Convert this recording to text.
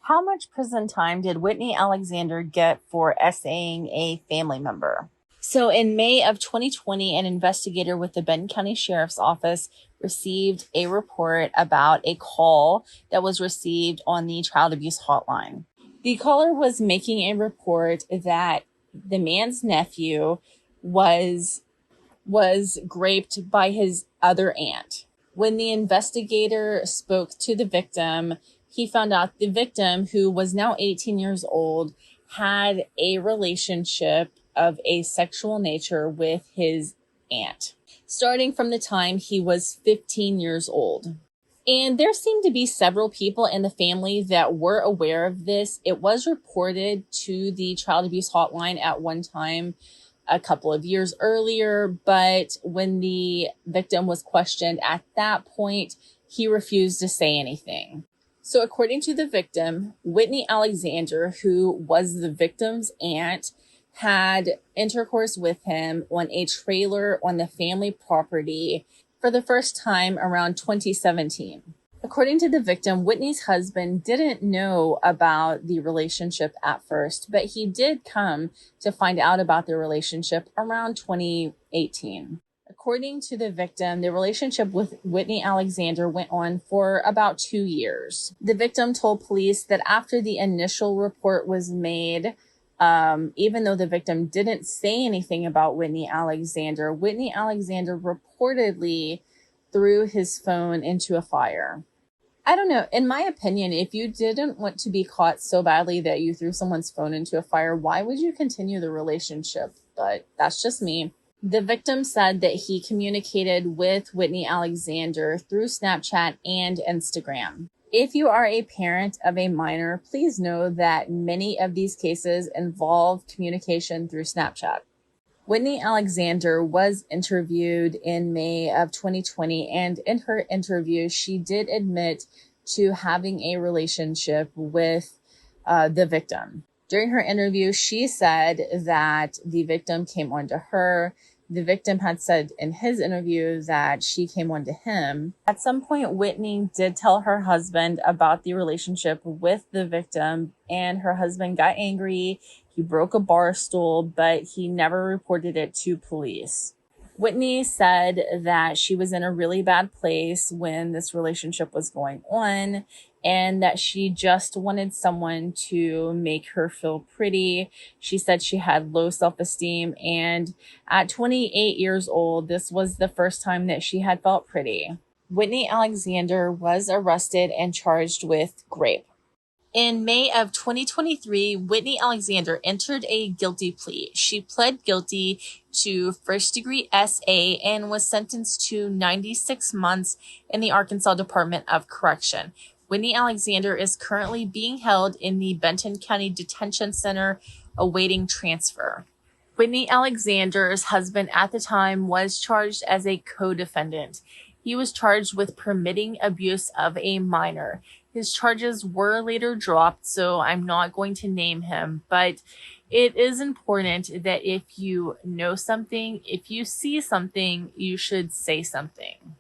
How much prison time did Whitney Alexander get for essaying a family member? So in May of 2020, an investigator with the Benton County Sheriff's Office received a report about a call that was received on the child abuse hotline. The caller was making a report that the man's nephew was raped by his other aunt. When the investigator spoke to the victim, he found out the victim, who was now 18 years old, had a relationship of a sexual nature with his aunt, starting from the time he was 15 years old. And there seemed to be several people in the family that were aware of this. It was reported to the child abuse hotline at one time a couple of years earlier, but when the victim was questioned at that point, he refused to say anything. So according to the victim, Whitney Alexander, who was the victim's aunt, had intercourse with him on a trailer on the family property for the first time around 2017. According to the victim, Whitney's husband didn't know about the relationship at first, but he did come to find out about the relationship around 2018. According to the victim, the relationship with Whitney Alexander went on for about 2 years. The victim told police that after the initial report was made, even though the victim didn't say anything about Whitney Alexander reportedly threw his phone into a fire. I don't know. In my opinion, if you didn't want to be caught so badly that you threw someone's phone into a fire, why would you continue the relationship? But that's just me. The victim said that he communicated with Whitney Alexander through Snapchat and Instagram. If you are a parent of a minor, please know that many of these cases involve communication through Snapchat. Whitney Alexander was interviewed in May of 2020, and in her interview, she did admit to having a relationship with the victim. During her interview, she said that the victim came on to her. The victim had said in his interview that she came on to him. At some point, Whitney did tell her husband about the relationship with the victim, and her husband got angry. He broke a bar stool, but he never reported it to police. Whitney said that she was in a really bad place when this relationship was going on, and that she just wanted someone to make her feel pretty. She said she had low self-esteem, and at 28 years old, this was the first time that she had felt pretty. Whitney Alexander was arrested and charged with rape. In May of 2023, Whitney Alexander entered a guilty plea. She pled guilty to first-degree SA and was sentenced to 96 months in the Arkansas Department of Correction. Whitney Alexander is currently being held in the Benton County Detention Center awaiting transfer. Whitney Alexander's husband at the time was charged as a co-defendant. He was charged with permitting abuse of a minor. His charges were later dropped, so I'm not going to name him, but it is important that if you know something, if you see something, you should say something.